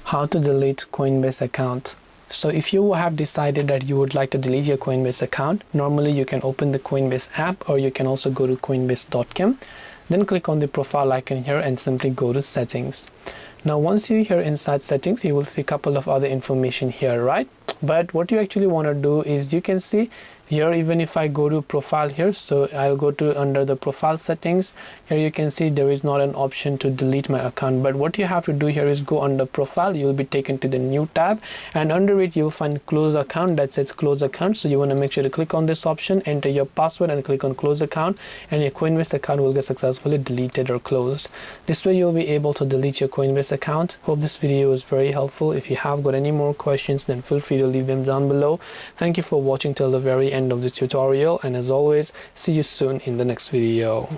How to delete Coinbase account. So if you have decided that you would like to delete your Coinbase account, normally you can open the Coinbase app, or you can also go to coinbase.com, then click on the profile icon here and simply go to settings. Now once you're here inside settings, you will see a couple of other information here, right? But what you actually want to do is, you can see here, even if I go to profile here, so I'll go to under the profile settings. Here you can see there is not an option to delete my account, but what you have to do here is go under profile. You'll be taken to the new tab, and under it you'll find close account that says close account. So you want to make sure to click on this option, enter your password and click on close account, and your Coinbase account will get successfully deleted or closed. This way you'll be able to delete your Coinbase account. Hope this video was very helpful. If you have got any more questions, then feel free to leave them down below. Thank you for watching till the very end of this tutorial, and as always, see you soon in the next video.